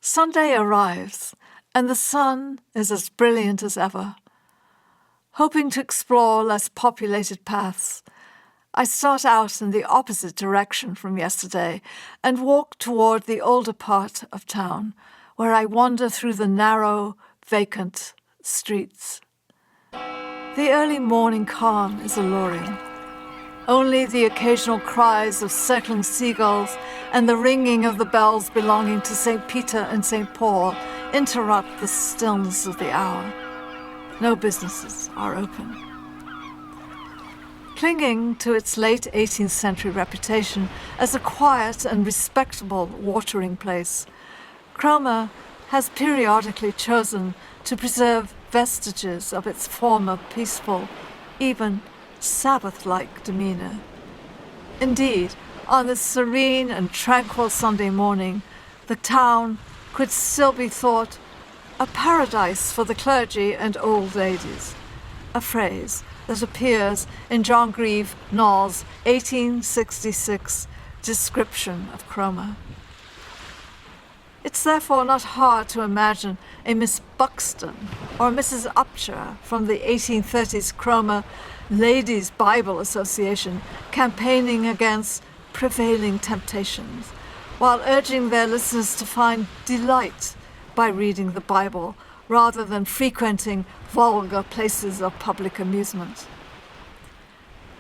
Sunday arrives, and the sun is as brilliant as ever. Hoping to explore less populated paths, I start out in the opposite direction from yesterday and walk toward the older part of town, where I wander through the narrow, vacant streets. The early morning calm is alluring. Only the occasional cries of circling seagulls and the ringing of the bells belonging to St. Peter and St. Paul interrupt the stillness of the hour. No businesses are open. Clinging to its late 18th century reputation as a quiet and respectable watering place, Cromer has periodically chosen to preserve vestiges of its former peaceful, even Sabbath-like demeanor. Indeed, on this serene and tranquil Sunday morning, the town could still be thought a paradise for the clergy and old ladies, a phrase that appears in John Grieve Knoll's 1866 description of Cromer. It's therefore not hard to imagine a Miss Buxton or Mrs. Upshur from the 1830s Cromer Ladies' Bible Association campaigning against prevailing temptations, while urging their listeners to find delight by reading the Bible rather than frequenting vulgar places of public amusement.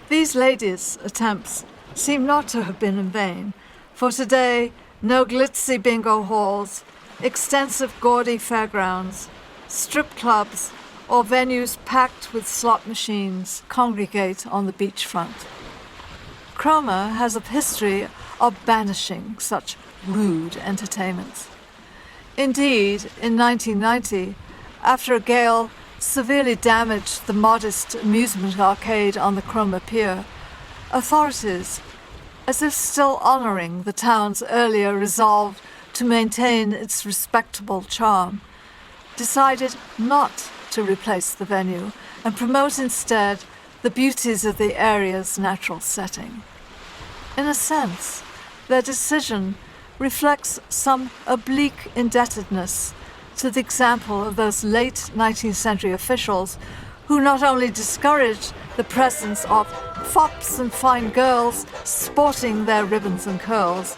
These ladies' attempts seem not to have been in vain, for today no glitzy bingo halls, extensive gaudy fairgrounds, strip clubs, or venues packed with slot machines congregate on the beachfront. Cromer has a history of banishing such rude entertainments. Indeed, in 1990, after a gale severely damaged the modest amusement arcade on the Cromer Pier, authorities, as if still honoring the town's earlier resolve to maintain its respectable charm, decided not to replace the venue and promote instead the beauties of the area's natural setting. In a sense, their decision reflects some oblique indebtedness to the example of those late 19th century officials who not only discouraged the presence of fops and fine girls sporting their ribbons and curls,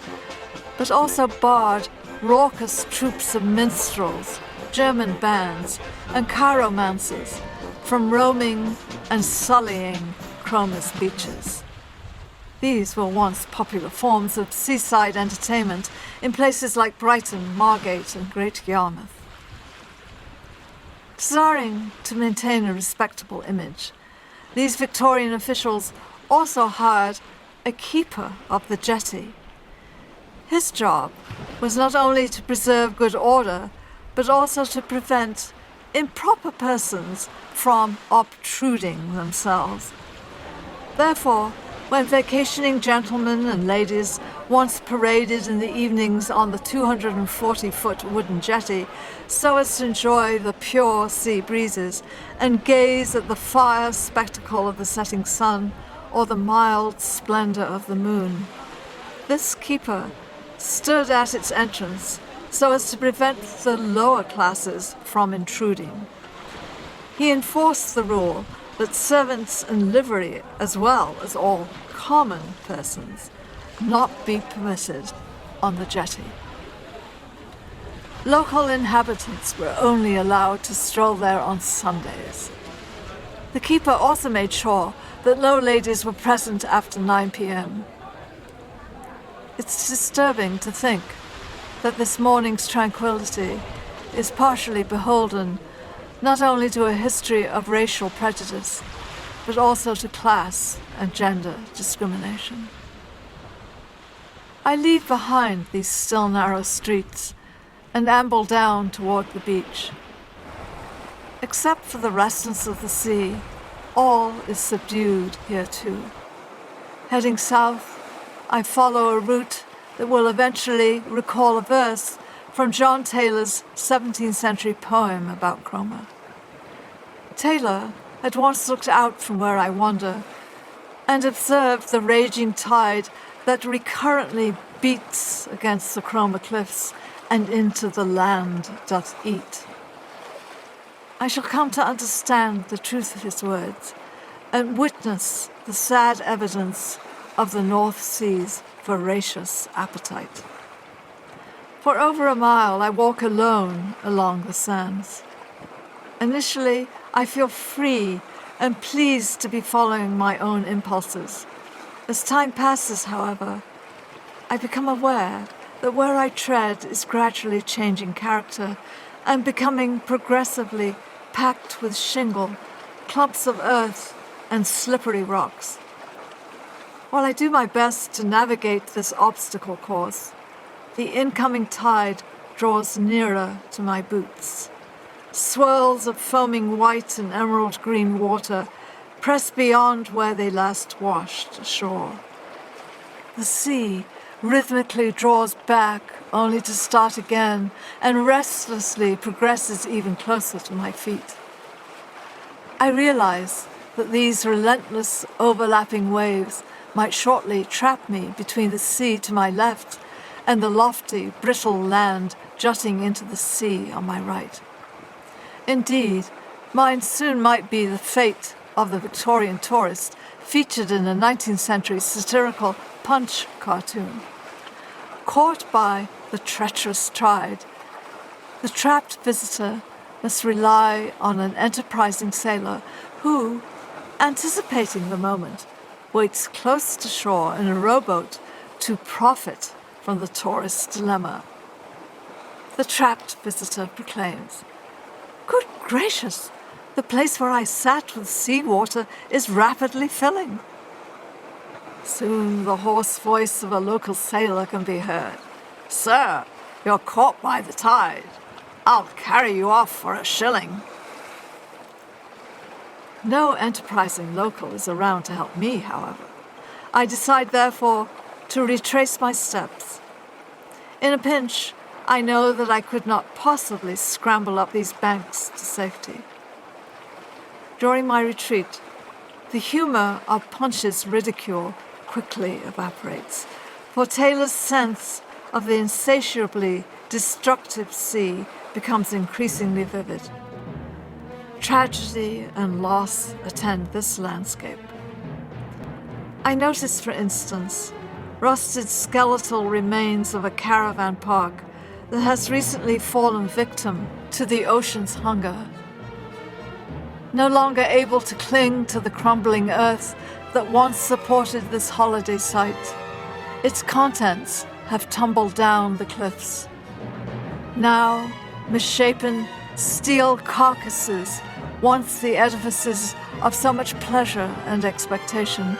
but also barred raucous troops of minstrels, German bands, and chiromancers from roaming and sullying Cromer's beaches. These were once popular forms of seaside entertainment in places like Brighton, Margate, and Great Yarmouth. Desiring to maintain a respectable image, these Victorian officials also hired a keeper of the jetty. His job was not only to preserve good order, but also to prevent improper persons from obtruding themselves. Therefore, when vacationing gentlemen and ladies once paraded in the evenings on the 240-foot wooden jetty so as to enjoy the pure sea breezes and gaze at the fire spectacle of the setting sun or the mild splendor of the moon, this keeper stood at its entrance so as to prevent the lower classes from intruding. He enforced the rule that servants in livery, as well as all common persons, not be permitted on the jetty. Local inhabitants were only allowed to stroll there on Sundays. The keeper also made sure that no ladies were present after 9 p.m. It's disturbing to think that this morning's tranquility is partially beholden not only to a history of racial prejudice, but also to class and gender discrimination. I leave behind these still narrow streets and amble down toward the beach. Except for the restlessness of the sea, all is subdued here too. Heading south, I follow a route that will eventually recall a verse from John Taylor's 17th century poem about Cromer. Taylor had once looked out from where I wander and observed the raging tide that recurrently beats against the Cromer cliffs and into the land doth eat. I shall come to understand the truth of his words and witness the sad evidence of the North Sea's voracious appetite. For over a mile I walk alone along the sands. Initially, I feel free and pleased to be following my own impulses. As time passes, however, I become aware that where I tread is gradually changing character and becoming progressively packed with shingle, clumps of earth, and slippery rocks. While I do my best to navigate this obstacle course, the incoming tide draws nearer to my boots. Swirls of foaming white and emerald green water press beyond where they last washed ashore. The sea rhythmically draws back only to start again and restlessly progresses even closer to my feet. I realize that these relentless overlapping waves might shortly trap me between the sea to my left and the lofty, brittle land jutting into the sea on my right. Indeed, mine soon might be the fate of the Victorian tourist featured in a 19th century satirical Punch cartoon. Caught by the treacherous tide, the trapped visitor must rely on an enterprising sailor who, anticipating the moment, waits close to shore in a rowboat to profit from the tourist's dilemma. The trapped visitor proclaims, "Good gracious, the place where I sat with seawater is rapidly filling." Soon the hoarse voice of a local sailor can be heard. "Sir, you're caught by the tide. I'll carry you off for a shilling." No enterprising local is around to help me, however. I decide, therefore, to retrace my steps. In a pinch, I know that I could not possibly scramble up these banks to safety. During my retreat, the humor of Punch's ridicule quickly evaporates, for Taylor's sense of the insatiably destructive sea becomes increasingly vivid. Tragedy and loss attend this landscape. I notice, for instance, rusted skeletal remains of a caravan park that has recently fallen victim to the ocean's hunger. No longer able to cling to the crumbling earth that once supported this holiday site, its contents have tumbled down the cliffs. Now, misshapen steel carcasses, once the edifices of so much pleasure and expectation,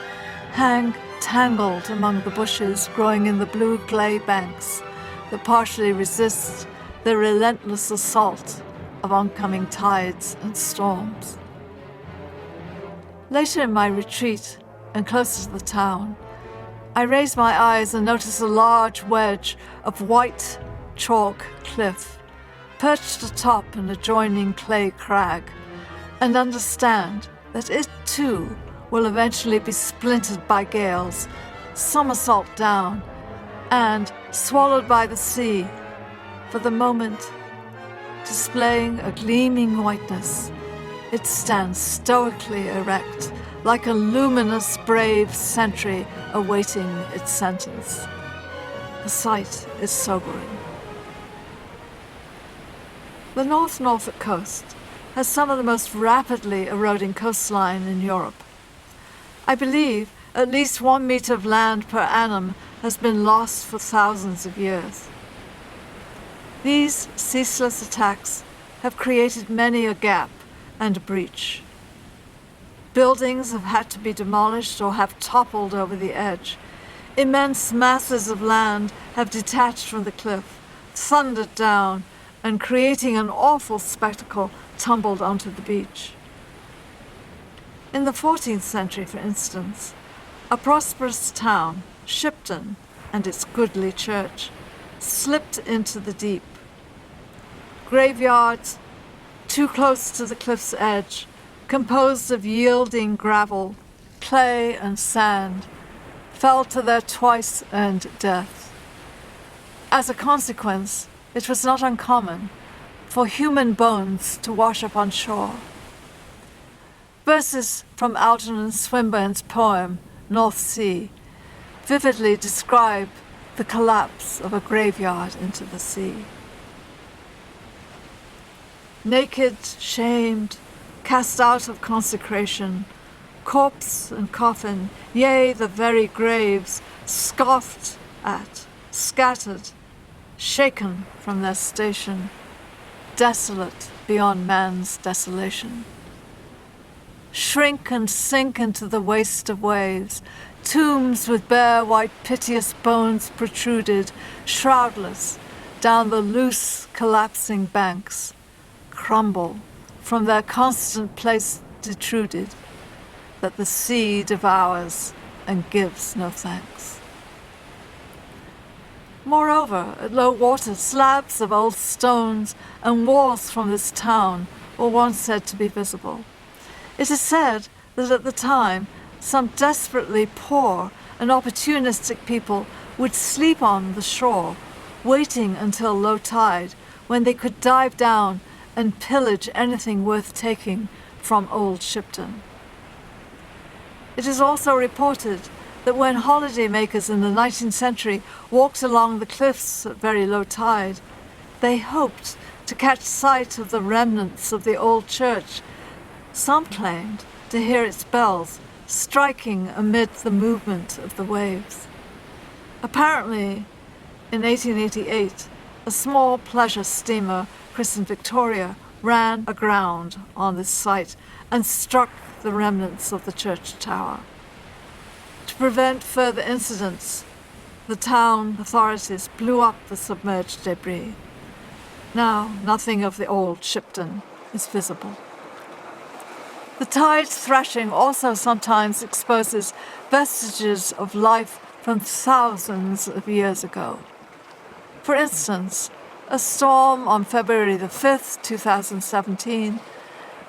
hang tangled among the bushes growing in the blue clay banks that partially resist the relentless assault of oncoming tides and storms. Later in my retreat, and closer to the town, I raise my eyes and notice a large wedge of white chalk cliff perched atop an adjoining clay crag, and understand that it too will eventually be splintered by gales, somersault down, and swallowed by the sea, for the moment, displaying a gleaming whiteness, it stands stoically erect, like a luminous, brave sentry awaiting its sentence. The sight is sobering. The North Norfolk coast has some of the most rapidly eroding coastline in Europe. I believe at least 1 meter of land per annum has been lost for thousands of years. These ceaseless attacks have created many a gap and a breach. Buildings have had to be demolished or have toppled over the edge. Immense masses of land have detached from the cliff, thundered down, and creating an awful spectacle, tumbled onto the beach. In the 14th century, for instance, a prosperous town, Shipton, and its goodly church, slipped into the deep. Graveyards, too close to the cliff's edge, composed of yielding gravel, clay, and sand, fell to their twice-earned death. As a consequence, it was not uncommon for human bones to wash up on shore. Verses from Algernon Swinburne's poem, North Sea, vividly describe the collapse of a graveyard into the sea. Naked, shamed, cast out of consecration, corpse and coffin, yea, the very graves, scoffed at, scattered, shaken from their station, desolate beyond man's desolation. Shrink and sink into the waste of waves, tombs with bare white piteous bones protruded, shroudless, down the loose collapsing banks, crumble from their constant place detruded, that the sea devours and gives no thanks. Moreover, at low water, slabs of old stones and walls from this town were once said to be visible. It is said that at the time, some desperately poor and opportunistic people would sleep on the shore, waiting until low tide, when they could dive down and pillage anything worth taking from old Shipton. It is also reported that when holidaymakers in the 19th century walked along the cliffs at very low tide, they hoped to catch sight of the remnants of the old church. Some claimed to hear its bells striking amid the movement of the waves. Apparently, in 1888, a small pleasure steamer christened Victoria ran aground on this site and struck the remnants of the church tower. To prevent further incidents, the town authorities blew up the submerged debris. Now, nothing of the old Shipton is visible. The tide thrashing also sometimes exposes vestiges of life from thousands of years ago. For instance, a storm on February the 5th, 2017,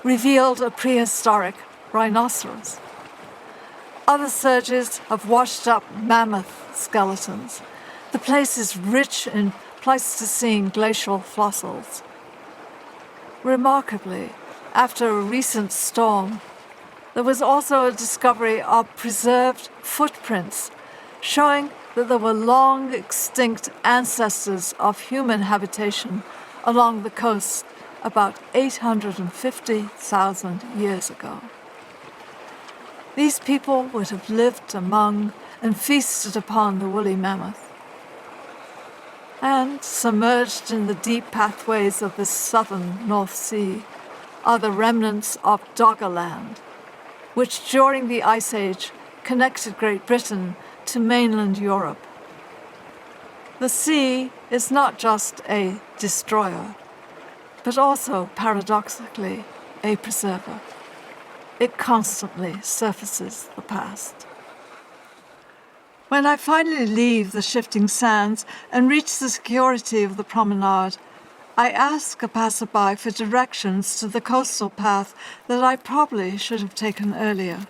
revealed a prehistoric rhinoceros. Other surges have washed up mammoth skeletons. The place is rich in Pleistocene glacial fossils. Remarkably, after a recent storm, there was also a discovery of preserved footprints showing that there were long extinct ancestors of human habitation along the coast about 850,000 years ago. These people would have lived among and feasted upon the woolly mammoth. And submerged in the deep pathways of the southern North Sea are the remnants of Doggerland, which during the Ice Age connected Great Britain to mainland Europe. The sea is not just a destroyer, but also, paradoxically, a preserver. It constantly surfaces the past. When I finally leave the shifting sands and reach the security of the promenade, I ask a passerby for directions to the coastal path that I probably should have taken earlier.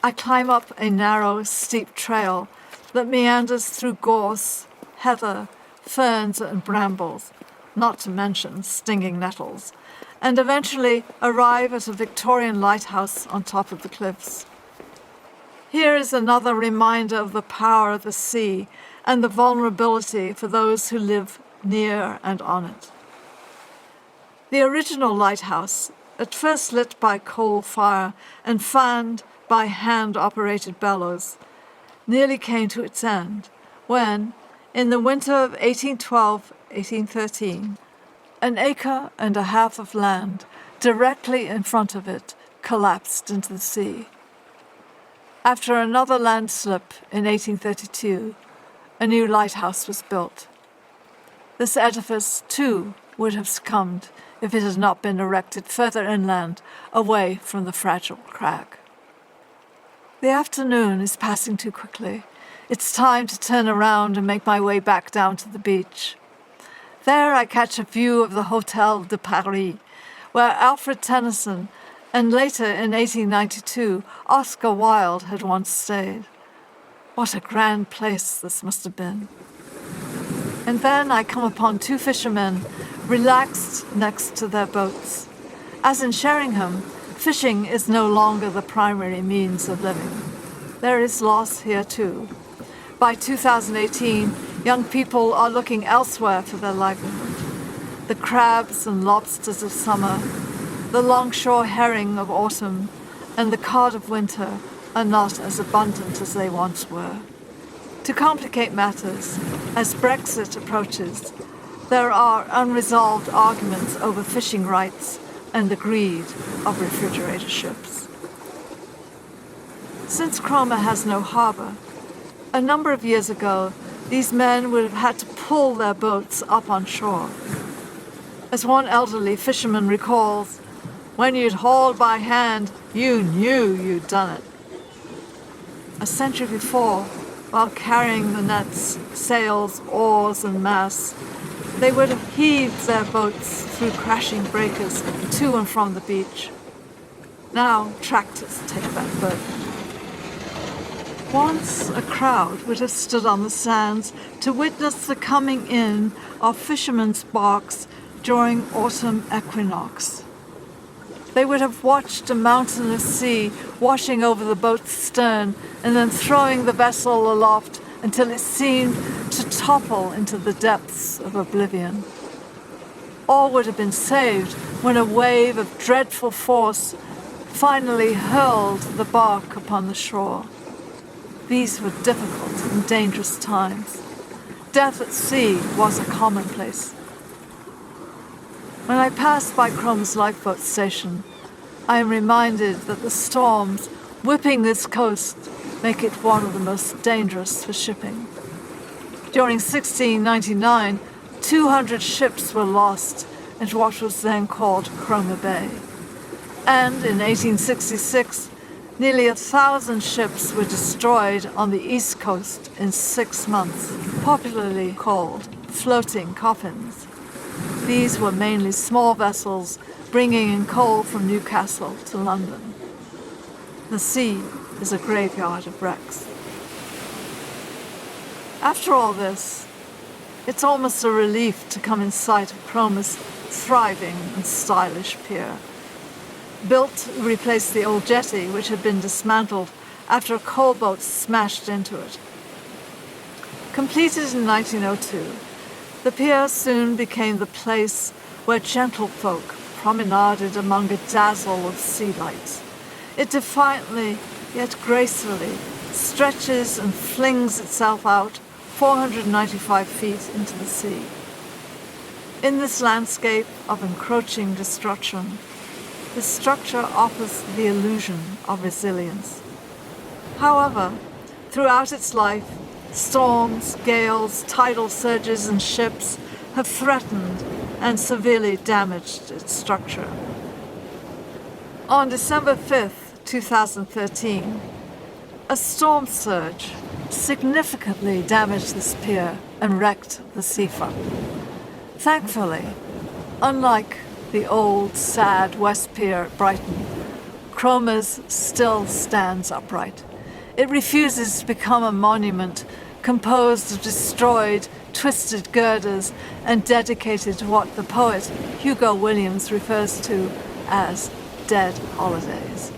I climb up a narrow, steep trail that meanders through gorse, heather, ferns, and brambles, not to mention stinging nettles, and eventually arrive at a Victorian lighthouse on top of the cliffs. Here is another reminder of the power of the sea and the vulnerability for those who live near and on it. The original lighthouse, at first lit by coal fire and fanned by hand-operated bellows, nearly came to its end when, in the winter of 1812-1813, an acre and a half of land directly in front of it collapsed into the sea. After another landslip in 1832, a new lighthouse was built. This edifice, too, would have succumbed if it had not been erected further inland, away from the fragile crag. The afternoon is passing too quickly. It's time to turn around and make my way back down to the beach. There I catch a view of the Hotel de Paris, where Alfred Tennyson and later in 1892, Oscar Wilde had once stayed. What a grand place this must have been. And then I come upon two fishermen relaxed next to their boats. As in Sheringham, fishing is no longer the primary means of living. There is loss here too. By 2018, young people are looking elsewhere for their livelihood. The crabs and lobsters of summer, the longshore herring of autumn, and the cod of winter are not as abundant as they once were. To complicate matters, as Brexit approaches, there are unresolved arguments over fishing rights and the greed of refrigerator ships. Since Cromer has no harbour, a number of years ago, these men would have had to pull their boats up on shore. As one elderly fisherman recalls, when you'd hauled by hand, you knew you'd done it. A century before, while carrying the nets, sails, oars, and masts, they would have heaved their boats through crashing breakers to and from the beach. Now tractors take that burden. Once a crowd would have stood on the sands to witness the coming in of fishermen's barks during autumn equinox. They would have watched a mountainous sea washing over the boat's stern and then throwing the vessel aloft until it seemed to topple into the depths of oblivion. All would have been saved when a wave of dreadful force finally hurled the bark upon the shore. These were difficult and dangerous times. Death at sea was a commonplace. When I pass by Cromer's lifeboat station, I am reminded that the storms whipping this coast make it one of the most dangerous for shipping. During 1699, 200 ships were lost in what was then called Cromer Bay. And in 1866, nearly 1,000 ships were destroyed on the east coast in 6 months, popularly called floating coffins. These were mainly small vessels bringing in coal from Newcastle to London. The sea is a graveyard of wrecks. After all this, it's almost a relief to come in sight of Cromer's thriving and stylish pier. Built to replace the old jetty, which had been dismantled after a coal boat smashed into it. Completed in 1902, the pier soon became the place where gentlefolk promenaded among a dazzle of sea lights. It defiantly, yet gracefully, stretches and flings itself out 495 feet into the sea. In this landscape of encroaching destruction, the structure offers the illusion of resilience. However, throughout its life, storms, gales, tidal surges, and ships have threatened and severely damaged its structure. On December 5th, 2013, a storm surge significantly damaged this pier and wrecked the seafront. Thankfully, unlike the old, sad West Pier at Brighton, Cromer's still stands upright. It refuses to become a monument composed of destroyed, twisted girders and dedicated to what the poet Hugo Williams refers to as dead holidays.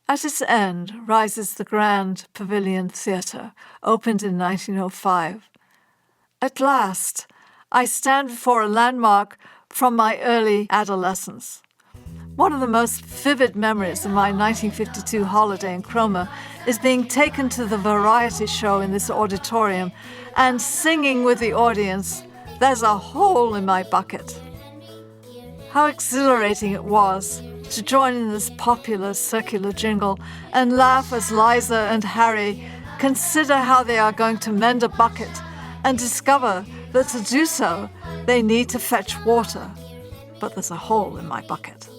At its end rises the Grand Pavilion Theatre, opened in 1905. At last, I stand before a landmark from my early adolescence. One of the most vivid memories of my 1952 holiday in Cromer is being taken to the variety show in this auditorium and singing with the audience, "There's a hole in my bucket." How exhilarating it was to join in this popular circular jingle and laugh as Liza and Harry consider how they are going to mend a bucket and discover that to do so, they need to fetch water. But there's a hole in my bucket.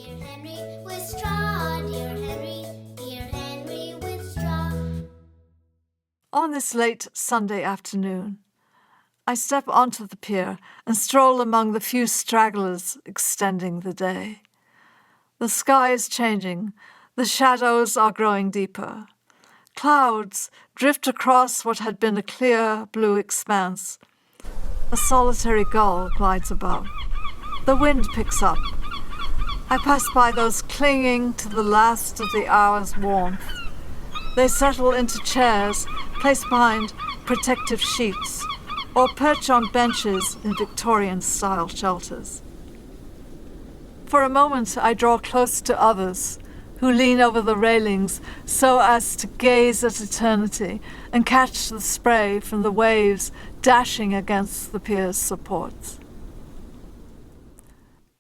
On this late Sunday afternoon, I step onto the pier and stroll among the few stragglers extending the day. The sky is changing, the shadows are growing deeper. Clouds drift across what had been a clear blue expanse. A solitary gull glides above. The wind picks up. I pass by those clinging to the last of the hour's warmth. They settle into chairs placed behind protective sheets or perch on benches in Victorian-style shelters. For a moment, I draw close to others who lean over the railings so as to gaze at eternity and catch the spray from the waves dashing against the pier's supports.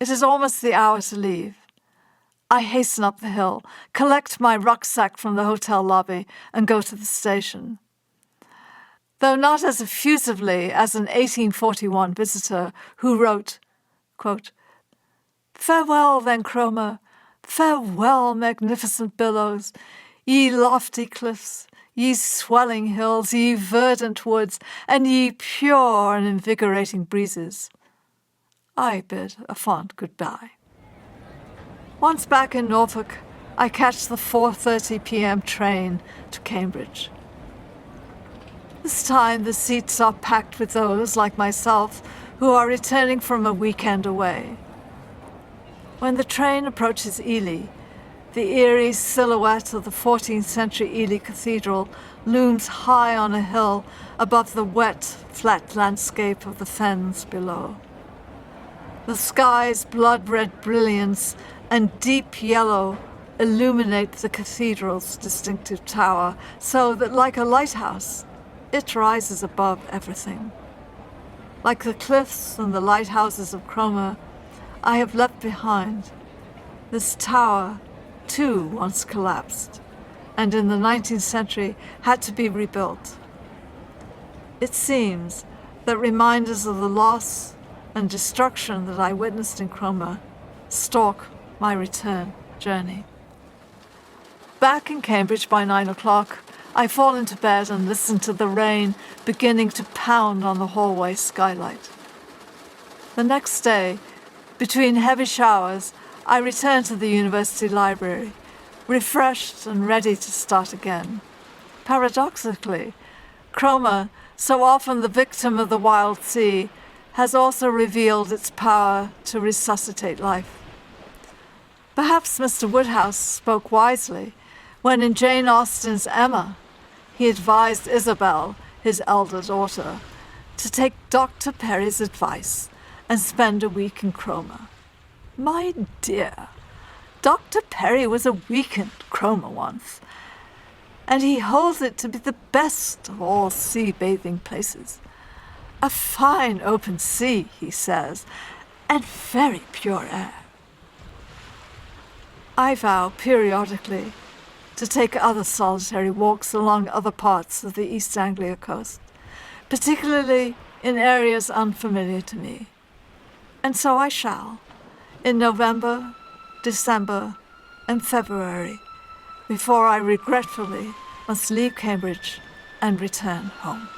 It is almost the hour to leave. I hasten up the hill, collect my rucksack from the hotel lobby, and go to the station. Though not as effusively as an 1841 visitor who wrote, quote, "Farewell, then, Cromer. Farewell, magnificent billows, ye lofty cliffs, ye swelling hills, ye verdant woods, and ye pure and invigorating breezes." I bid a fond goodbye. Once back in Norfolk, I catch the 4:30 p.m. train to Cambridge. This time the seats are packed with those, like myself, who are returning from a weekend away. When the train approaches Ely, the eerie silhouette of the 14th century Ely Cathedral looms high on a hill above the wet, flat landscape of the fens below. The sky's blood-red brilliance and deep yellow illuminate the cathedral's distinctive tower so that, like a lighthouse, it rises above everything. Like the cliffs and the lighthouses of Cromer, I have left behind. This tower, too, once collapsed, and in the 19th century had to be rebuilt. It seems that reminders of the loss and destruction that I witnessed in Cromer stalk my return journey. Back in Cambridge by 9 o'clock, I fall into bed and listen to the rain beginning to pound on the hallway skylight. The next day, between heavy showers, I return to the university library, refreshed and ready to start again. Paradoxically, Cromer, so often the victim of the wild sea, has also revealed its power to resuscitate life. Perhaps Mr. Woodhouse spoke wisely when in Jane Austen's Emma, he advised Isabel, his elder daughter, to take Dr. Perry's advice and spend a week in Cromer. My dear, Dr. Perry was a week in Cromer once, and he holds it to be the best of all sea-bathing places. A fine open sea, he says, and very pure air. I vow periodically to take other solitary walks along other parts of the East Anglia coast, particularly in areas unfamiliar to me. And so I shall, in November, December, and February, before I regretfully must leave Cambridge and return home.